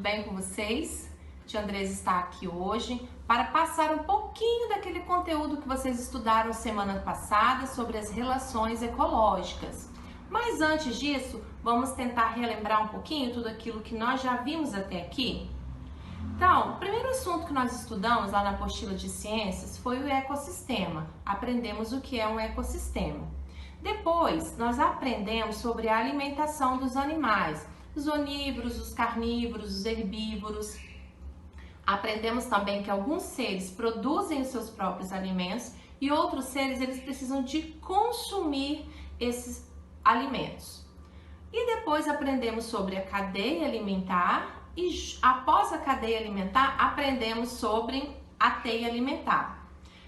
bem com vocês? Tia Andresa está aqui hoje para passar um pouquinho daquele conteúdo que vocês estudaram semana passada sobre as relações ecológicas. Mas antes disso, vamos tentar relembrar um pouquinho tudo aquilo que nós já vimos até aqui? Então, o primeiro assunto que nós estudamos lá na apostila de ciências foi o ecossistema. Aprendemos o que é um ecossistema. Depois, nós aprendemos sobre a alimentação dos animais, os onívoros, os carnívoros, os herbívoros. Aprendemos também que alguns seres produzem os seus próprios alimentos e outros seres eles precisam de consumir esses alimentos. E depois aprendemos sobre a cadeia alimentar e após a cadeia alimentar aprendemos sobre a teia alimentar.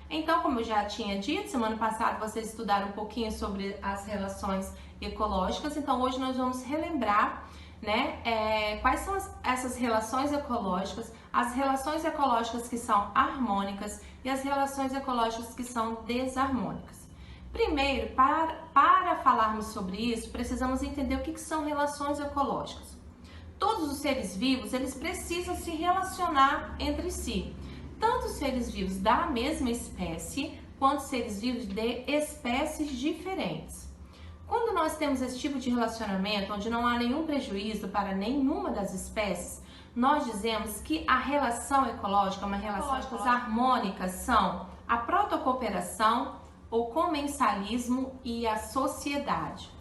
Então, como eu já tinha dito, semana passada vocês estudaram um pouquinho sobre as relações ecológicas, então hoje nós vamos relembrar, quais são essas relações ecológicas, as relações ecológicas que são harmônicas e as relações ecológicas que são desarmônicas. Primeiro, para falarmos sobre isso, precisamos entender o que são relações ecológicas. Todos os seres vivos, eles precisam se relacionar entre si. Tanto seres vivos da mesma espécie, quanto seres vivos de espécies diferentes. Quando nós temos esse tipo de relacionamento, onde não há nenhum prejuízo para nenhuma das espécies, nós dizemos que a relação ecológica, uma relação harmônica, são a protocooperação, o comensalismo e a sociedade.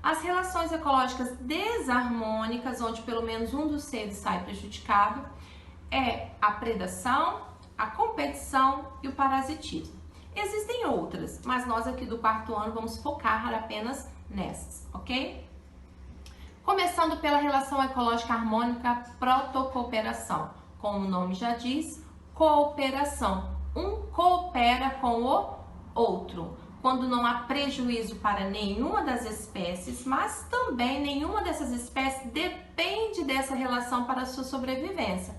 As relações ecológicas desarmônicas, onde pelo menos um dos seres sai prejudicado, é a predação, a competição e o parasitismo. Existem outras, mas nós aqui do quarto ano vamos focar apenas nessas, ok? Começando pela relação ecológica harmônica protocooperação. Como o nome já diz, cooperação. Um coopera com o outro, quando não há prejuízo para nenhuma das espécies, mas também nenhuma dessas espécies depende dessa relação para a sua sobrevivência.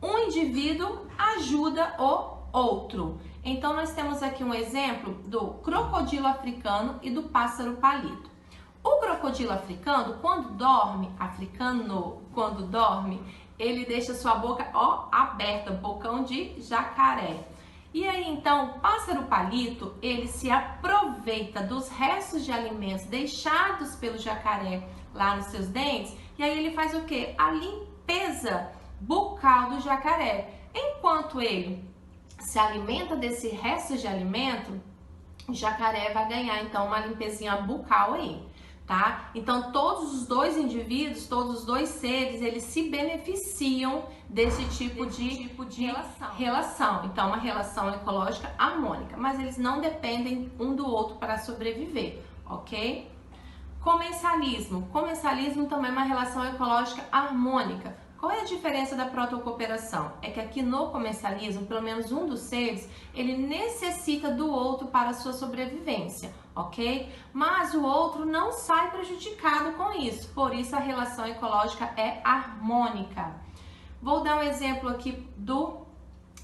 Um indivíduo ajuda o outro. Então, nós temos aqui um exemplo do crocodilo africano e do pássaro palito. O crocodilo africano, quando dorme, ele deixa sua boca aberta, bocão de jacaré. E aí, então, o pássaro palito, ele se aproveita dos restos de alimentos deixados pelo jacaré lá nos seus dentes, e aí ele faz o quê? A limpeza bucal do jacaré. Enquanto ele se alimenta desse resto de alimento, o jacaré vai ganhar então uma limpezinha bucal aí, tá? Então todos os dois indivíduos, todos os dois seres, eles se beneficiam desse tipo de relação. Então uma relação ecológica harmônica, mas eles não dependem um do outro para sobreviver, ok? Comensalismo. Comensalismo também é uma relação ecológica harmônica. Qual é a diferença da protocooperação? É que aqui no comensalismo, pelo menos um dos seres, ele necessita do outro para a sua sobrevivência, ok? Mas o outro não sai prejudicado com isso, por isso a relação ecológica é harmônica. Vou dar um exemplo aqui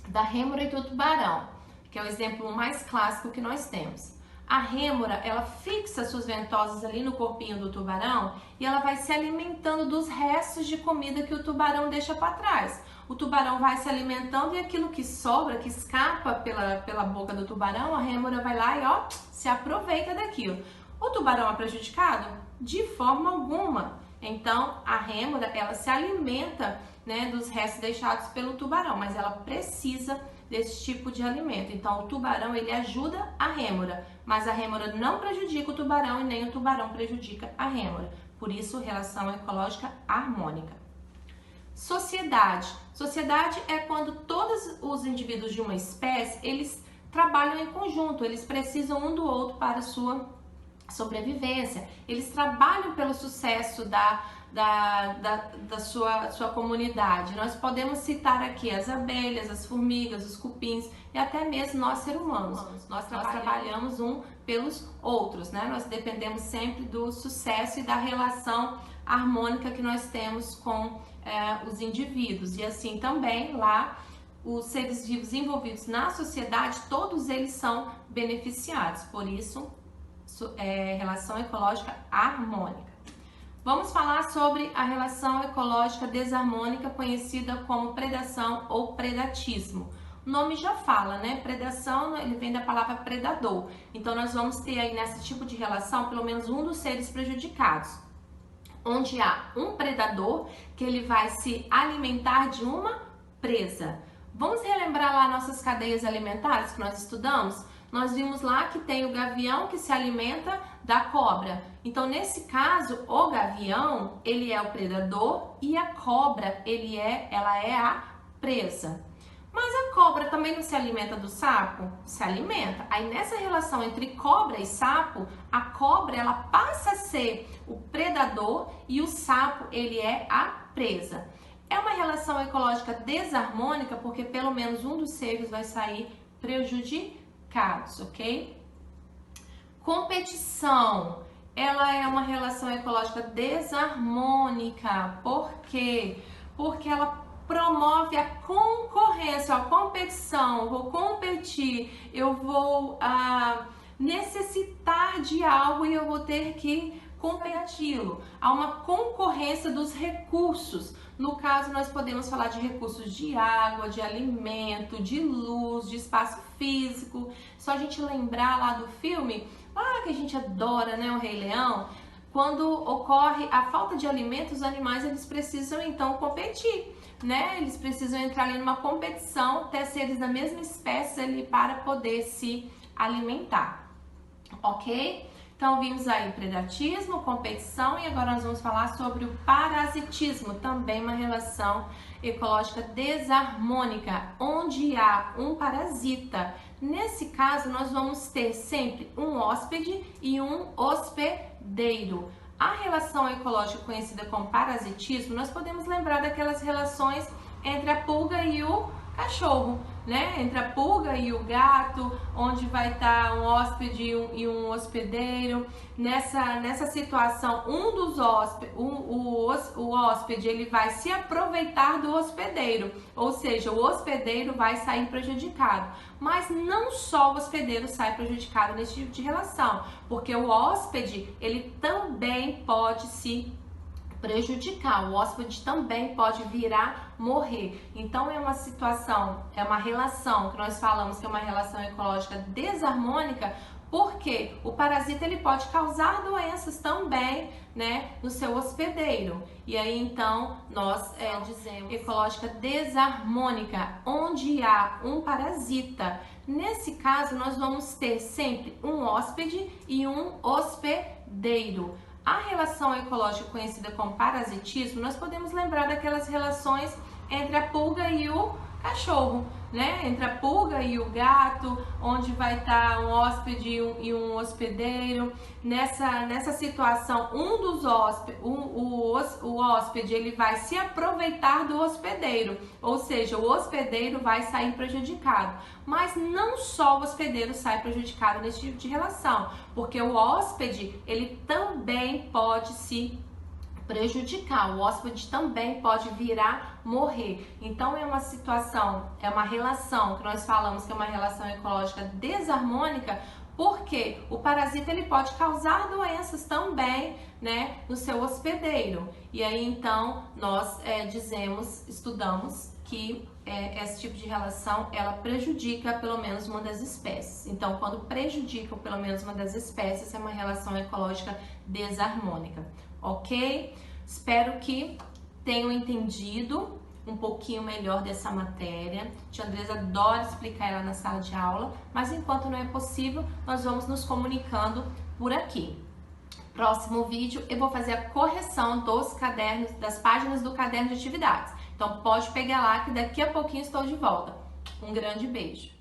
da rêmora e do tubarão, que é o exemplo mais clássico que nós temos. A rêmora, ela fixa suas ventosas ali no corpinho do tubarão e ela vai se alimentando dos restos de comida que o tubarão deixa para trás. O tubarão vai se alimentando e aquilo que sobra, que escapa pela boca do tubarão, a rêmora vai lá e se aproveita daquilo. O tubarão é prejudicado? De forma alguma. Então, a rêmora, ela se alimenta, dos restos deixados pelo tubarão, mas ela precisa desse tipo de alimento. Então, o tubarão, ele ajuda a rêmora, mas a rêmora não prejudica o tubarão e nem o tubarão prejudica a rêmora. Por isso, relação ecológica harmônica. Sociedade. Sociedade é quando todos os indivíduos de uma espécie, eles trabalham em conjunto, eles precisam um do outro para a sua sobrevivência. Eles trabalham pelo sucesso da sua comunidade. Nós podemos citar aqui as abelhas, as formigas, os cupins e até mesmo nós seres humanos. Nós trabalhamos um pelos outros, Nós dependemos sempre do sucesso e da relação harmônica que nós temos com os indivíduos. E assim também lá os seres vivos envolvidos na sociedade, todos eles são beneficiados. Por isso, relação ecológica harmônica. Vamos falar sobre a relação ecológica desarmônica, conhecida como predação ou predatismo. O nome já fala, né? Predação, ele vem da palavra predador. Então, nós vamos ter aí nesse tipo de relação, pelo menos um dos seres prejudicados. Onde há um predador que ele vai se alimentar de uma presa. Vamos relembrar lá nossas cadeias alimentares que nós estudamos? Nós vimos lá que tem o gavião que se alimenta da cobra. Então, nesse caso, o gavião, ele é o predador e a cobra, ela é a presa. Mas a cobra também não se alimenta do sapo? Se alimenta. Aí, nessa relação entre cobra e sapo, a cobra, ela passa a ser o predador e o sapo, ele é a presa. É uma relação ecológica desarmônica porque pelo menos um dos seres vai sair prejudicados, ok? Competição, ela é uma relação ecológica desarmônica. Por quê? Porque ela promove a concorrência, a competição. Eu vou competir, eu vou necessitar de algo e eu vou ter que competi-lo. Há uma concorrência dos recursos. No caso, nós podemos falar de recursos de água, de alimento, de luz, de espaço físico. Só a gente lembrar lá do filme, que a gente adora, né, o Rei Leão, quando ocorre a falta de alimento, os animais eles precisam então competir, né? Eles precisam entrar ali numa competição, ter seres da mesma espécie ali para poder se alimentar, ok? Então, vimos aí predatismo, competição e agora nós vamos falar sobre o parasitismo, também uma relação ecológica desarmônica, onde há um parasita. Nesse caso, nós vamos ter sempre um hóspede e um hospedeiro. A relação ecológica conhecida como parasitismo, nós podemos lembrar daquelas relações entre a pulga e o cachorro, né? Entre a pulga e o gato, onde vai estar um hóspede e um hospedeiro. Nessa situação, o hóspede ele vai se aproveitar do hospedeiro, ou seja, o hospedeiro vai sair prejudicado. Mas não só o hospedeiro sai prejudicado nesse tipo de relação, porque o hóspede ele também pode se prejudicar, o hóspede também pode vir a morrer. Então é uma situação, é uma relação que nós falamos que é uma relação ecológica desarmônica, porque o parasita ele pode causar doenças também, né, no seu hospedeiro. E aí então nós dizemos ecológica desarmônica, onde há um parasita. Nesse caso nós vamos ter sempre um hóspede e um hospedeiro. A relação ecológica conhecida como parasitismo, nós podemos lembrar daquelas relações entre a pulga e o cachorro, né? Entre a pulga e o gato, onde vai estar um hóspede e um hospedeiro. Nessa situação, o hóspede ele vai se aproveitar do hospedeiro, ou seja, o hospedeiro vai sair prejudicado. Mas não só o hospedeiro sai prejudicado nesse tipo de relação, porque o hóspede ele também pode se prejudicar, o hóspede também pode vir a morrer. Então é uma situação, é uma relação que nós falamos que é uma relação ecológica desarmônica, porque o parasita ele pode causar doenças também, né, no seu hospedeiro. E aí então nós estudamos que esse tipo de relação ela prejudica pelo menos uma das espécies. Então, quando prejudica pelo menos uma das espécies, é uma relação ecológica desarmônica, ok? Espero que tenham entendido um pouquinho melhor dessa matéria. Tia Andresa adora explicar ela na sala de aula, mas enquanto não é possível, nós vamos nos comunicando por aqui. Próximo vídeo eu vou fazer a correção dos cadernos, das páginas do caderno de atividades. Então pode pegar lá que daqui a pouquinho estou de volta. Um grande beijo!